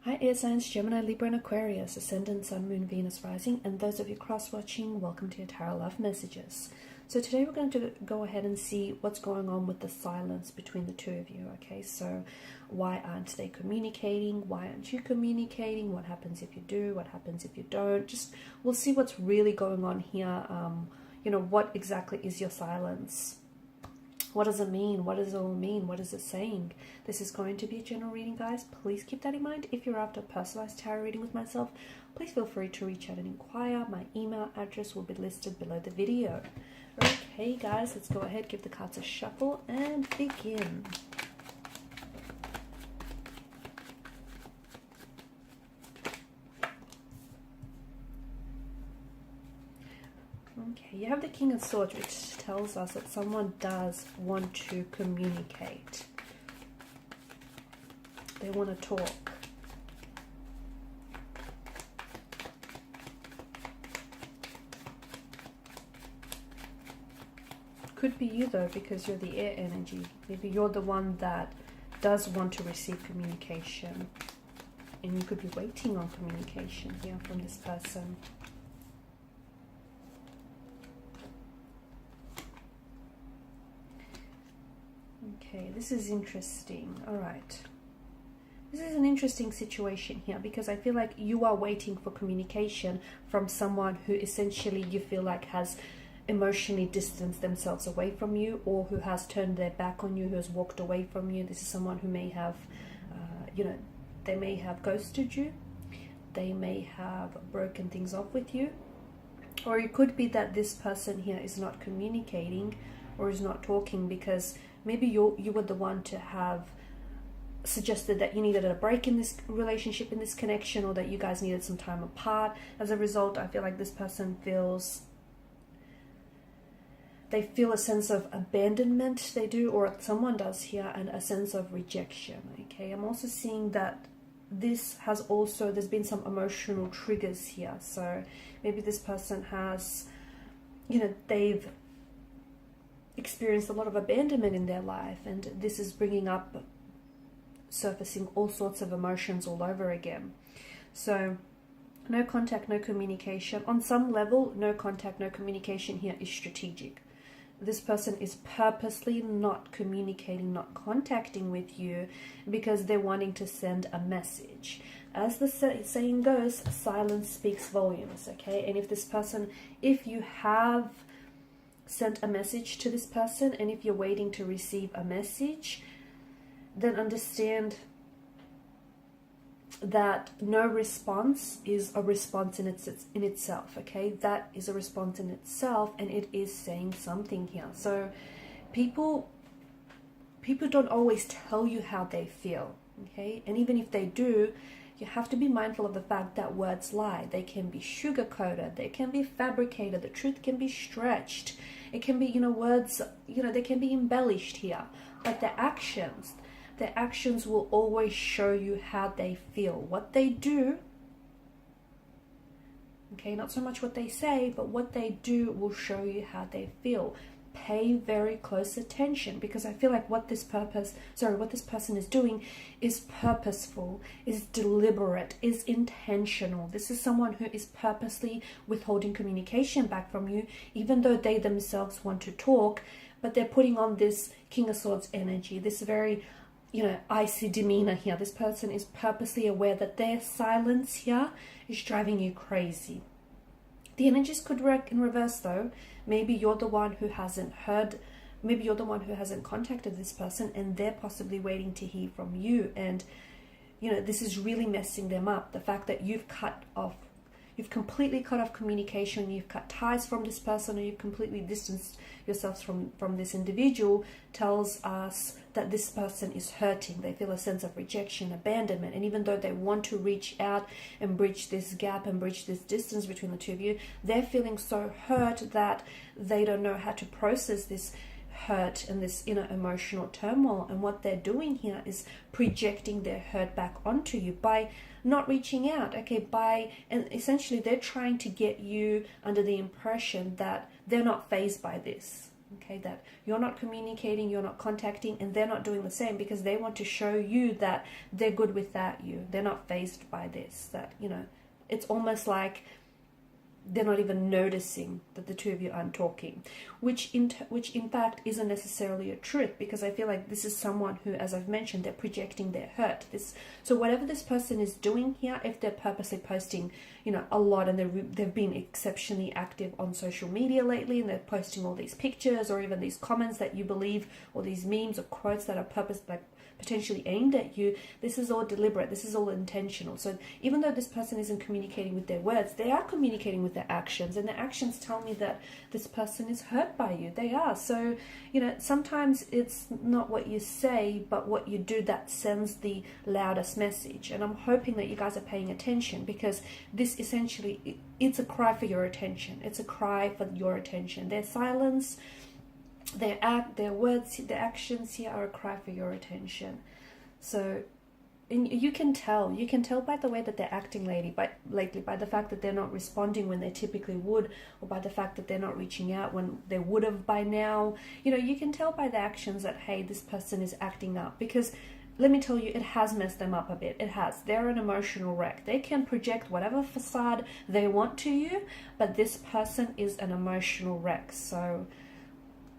Hi air signs, Gemini, Libra and Aquarius, Ascendant, Sun, Moon, Venus, Rising, and those of you cross-watching, welcome to your Tarot Love Messages. So today we're going to go ahead and see what's going on with the silence between the two of you, okay? So why aren't they communicating? Why aren't you communicating? What happens if you do? What happens if you don't? We'll see what's really going on here. What exactly is your silence? What does it mean? What does it all mean? What is it saying? This is going to be a general reading, guys. Please keep that in mind. If you're after a personalized tarot reading with myself, please feel free to reach out and inquire. My email address will be listed below the video. Okay, guys, let's go ahead, give the cards a shuffle, and begin. Okay, you have the King of Swords, which tells us that someone does want to communicate. They want to talk. Could be you though, because you're the air energy. Maybe you're the one that does want to receive communication. And you could be waiting on communication here from this person. Okay, this is interesting. All right. This is an interesting situation here because I feel like you are waiting for communication from someone who essentially you feel like has emotionally distanced themselves away from you, or who has turned their back on you, who has walked away from you. This is someone who may have, they may have ghosted you. They may have broken things off with you. Or it could be that this person here is not communicating or is not talking because maybe you were the one to have suggested that you needed a break in this relationship, in this connection, or that you guys needed some time apart. As a result, I feel like this person they feel a sense of abandonment, they do, or someone does here, and a sense of rejection, okay? I'm also seeing that there's been some emotional triggers here. So maybe this person has, they've experienced a lot of abandonment in their life, and this is surfacing all sorts of emotions all over again. So no contact, no communication. On some level, no contact, no communication here is strategic. This person is purposely not communicating, not contacting with you because they're wanting to send a message. As the saying goes, silence speaks volumes, okay? And if you have sent a message to this person, and if you're waiting to receive a message, then understand that no response is a response in itself, okay? That is a response in itself, and it is saying something here. So people don't always tell you how they feel, okay? And even if they do, you have to be mindful of the fact that words lie. They can be sugar-coated, they can be fabricated, the truth can be stretched. It can be, words, they can be embellished here. But their actions will always show you how they feel. What they do, okay, not so much what they say, but what they do will show you how they feel. Pay very close attention, because I feel like what this person is doing is purposeful, is deliberate, is intentional. This is someone who is purposely withholding communication back from you, even though they themselves want to talk, but they're putting on this King of Swords energy, this very icy demeanor here. This person is purposely aware that their silence here is driving you crazy. The energies could work in reverse though. Maybe you're the one who hasn't contacted this person, and they're possibly waiting to hear from you. And this is really messing them up. The fact that you've completely cut off communication, you've cut ties from this person, or you've completely distanced yourselves from this individual, tells us that this person is hurting. They feel a sense of rejection, abandonment, and even though they want to reach out and bridge this gap and bridge this distance between the two of you, they're feeling so hurt that they don't know how to process this hurt and this inner emotional turmoil. And what they're doing here is projecting their hurt back onto you by not reaching out, okay? And essentially they're trying to get you under the impression that they're not fazed by this, Okay, that you're not communicating, you're not contacting, and they're not doing the same because they want to show you that they're good without you. They're not fazed by this. That, you know, it's almost like they're not even noticing that the two of you aren't talking, which in fact isn't necessarily a truth, because I feel like this is someone who, as I've mentioned, they're projecting their hurt. So whatever this person is doing here, if they're purposely posting, you know, a lot, and they've been exceptionally active on social media lately, and they're posting all these pictures or even these comments that you believe, or these memes or quotes that are potentially aimed at you, this is all deliberate, this is all intentional. So even though this person isn't communicating with their words, they are communicating with their actions, and their actions tell me that this person is hurt by you. They are. So, you know, sometimes it's not what you say, but what you do that sends the loudest message. And I'm hoping that you guys are paying attention, because this essentially, it's a cry for your attention. It's a cry for your attention. Their silence, their words, their actions here are a cry for your attention. So, and you can tell by the way that they're acting lately, by the fact that they're not responding when they typically would, or by the fact that they're not reaching out when they would have by now. You know, you can tell by the actions that, hey, this person is acting up, because let me tell you, it has messed them up a bit. It has. They're an emotional wreck. They can project whatever facade they want to you, but this person is an emotional wreck. So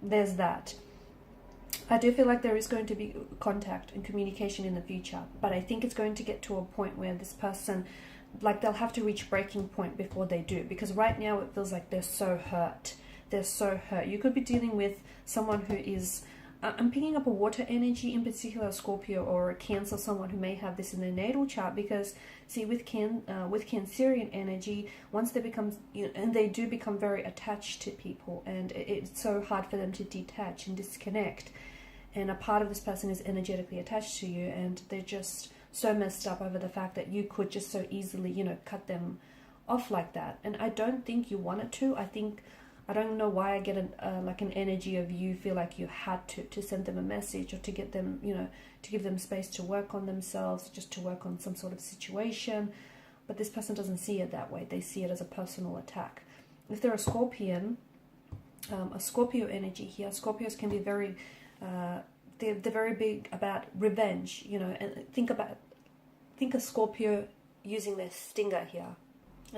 there's that. I do feel like there is going to be contact and communication in the future, but I think it's going to get to a point where this person, like, they'll have to reach breaking point before they do, because right now it feels like they're so hurt. They're so hurt. You could be dealing with someone who is, I'm picking up a water energy, in particular Scorpio or a Cancer, someone who may have this in their natal chart, because see, with Cancerian energy, once they become, you know, and they do become very attached to people, and it's so hard for them to detach and disconnect. And a part of this person is energetically attached to you, and they're just so messed up over the fact that you could just so easily, you know, cut them off like that. And I don't think you wanted to. I don't know why I get like an energy of you feel like you had to send them a message, or to get them, you know, to give them space to work on themselves, just to work on some sort of situation. But this person doesn't see it that way. They see it as a personal attack. If they're a Scorpion, a Scorpio energy here, Scorpios can be very, they're very big about revenge, you know, and think of Scorpio using their stinger here.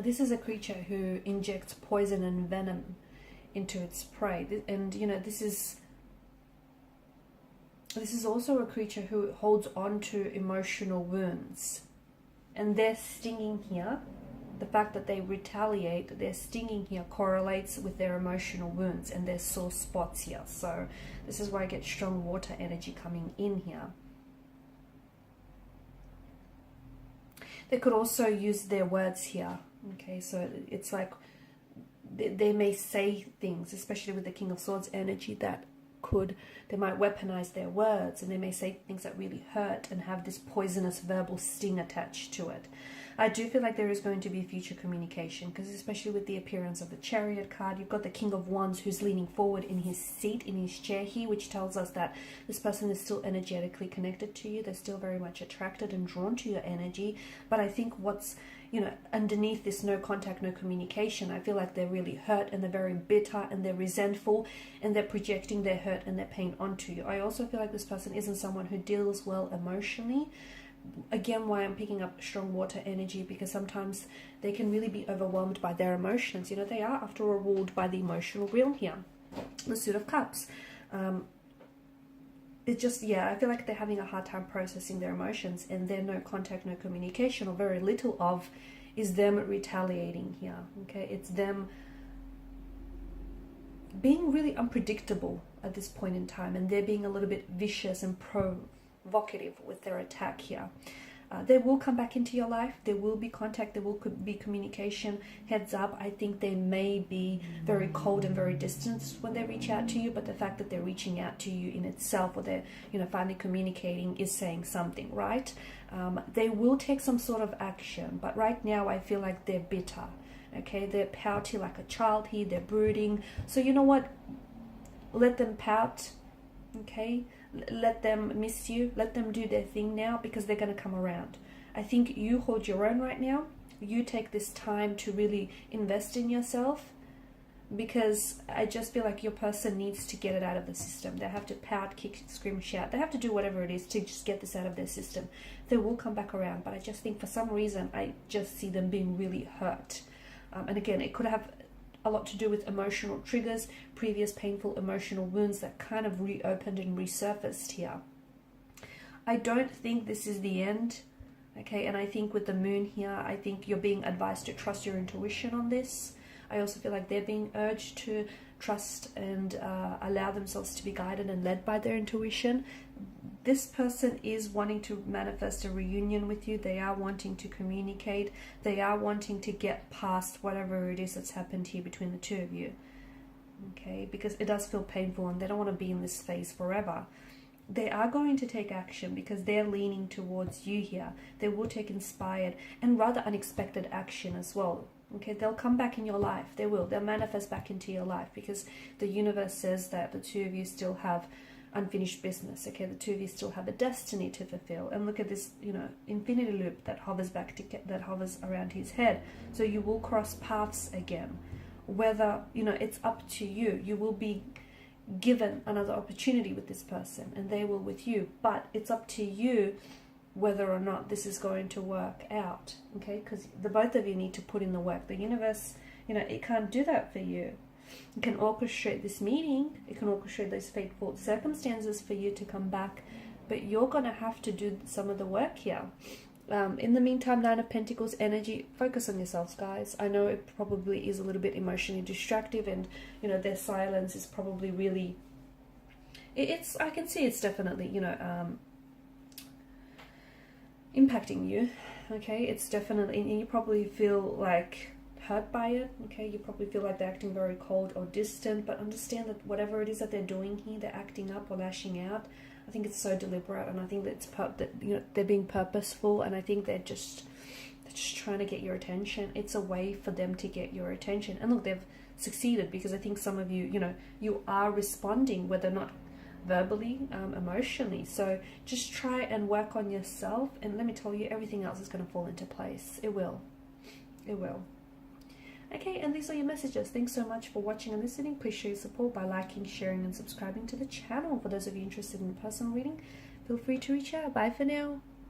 This is a creature who injects poison and venom into its prey, and you know, this is also a creature who holds on to emotional wounds, and their stinging here, the fact that they retaliate, their stinging here correlates with their emotional wounds and their sore spots here. So this is why I get strong water energy coming in here. They could also use their words here. Okay, so it's like they may say things, especially with the King of Swords energy, that they might weaponize their words, and they may say things that really hurt and have this poisonous verbal sting attached to it. I do feel like there is going to be future communication, because especially with the appearance of the Chariot card, you've got the King of Wands who's leaning forward in his seat, in his chair here, which tells us that this person is still energetically connected to you. They're still very much attracted and drawn to your energy. But I think what's, you know, underneath this no contact, no communication, I feel like they're really hurt, and they're very bitter, and they're resentful, and they're projecting their hurt and their pain onto you. I also feel like this person isn't someone who deals well emotionally. Again, why I'm picking up strong water energy, because sometimes they can really be overwhelmed by their emotions. You know, they are, after all, ruled by the emotional realm here. The Suit of Cups. It's just, yeah, I feel like they're having a hard time processing their emotions, and their no contact, no communication, or very little of, is them retaliating here. Okay, it's them being really unpredictable at this point in time, and they're being a little bit vicious and provocative with their attack here. They will come back into your life. There will be contact. There will be communication. Heads up, I think they may be very cold and very distant when they reach out to you, but the fact that they're reaching out to you in itself, or they're, you know, finally communicating, is saying something, right? They will take some sort of action, but right now I feel like they're bitter. Okay, they're pouty like a child here. They're brooding. So you know what? Let them pout. Okay, let them miss you. Let them do their thing now, because they're going to come around. I think you hold your own right now. You take this time to really invest in yourself, because I just feel like your person needs to get it out of the system. They have to pout, kick, scream, shout. They have to do whatever it is to just get this out of their system. They will come back around, but I just think for some reason I just see them being really hurt. And again, it could have a lot to do with emotional triggers, previous painful emotional wounds that kind of reopened and resurfaced here. I don't think this is the end, okay? And I think with the moon here, I think you're being advised to trust your intuition on this. I also feel like they're being urged to trust and allow themselves to be guided and led by their intuition. This person is wanting to manifest a reunion with you. They are wanting to communicate. They are wanting to get past whatever it is that's happened here between the two of you. Okay, because it does feel painful and they don't want to be in this phase forever. They are going to take action because they're leaning towards you here. They will take inspired and rather unexpected action as well. Okay, they'll come back in your life. They will. They'll manifest back into your life because the universe says that the two of you still have unfinished business. Okay, the two of you still have a destiny to fulfill. And look at this, you know, infinity loop that hovers that hovers around his head. So you will cross paths again. Whether, you know, it's up to you. You will be given another opportunity with this person and they will with you. But it's up to you whether or not this is going to work out, okay? Because the both of you need to put in the work. The universe, you know, it can't do that for you. It can orchestrate this meeting. It can orchestrate those fateful circumstances for you to come back, but you're going to have to do some of the work here. In the meantime, Nine of Pentacles energy, focus on yourselves, guys. I know it probably is a little bit emotionally distractive and, you know, their silence is probably really... I can see it's definitely, you know... impacting you, okay? It's definitely, and you probably feel like hurt by it, okay? You probably feel like they're acting very cold or distant, but understand that whatever it is that they're doing here, they're acting up or lashing out. I think it's so deliberate, and I think that it's that, you know, they're being purposeful, and I think they're just trying to get your attention. It's a way for them to get your attention, and look, they've succeeded because I think some of you, you know, you are responding, whether or not verbally, emotionally. So just try and work on yourself, and let me tell you, everything else is going to fall into place. It will. Okay, and these are your messages. Thanks so much for watching and listening. Please show your support by liking, sharing and subscribing to the channel. For those of you interested in a personal reading, feel free to reach out. Bye for now.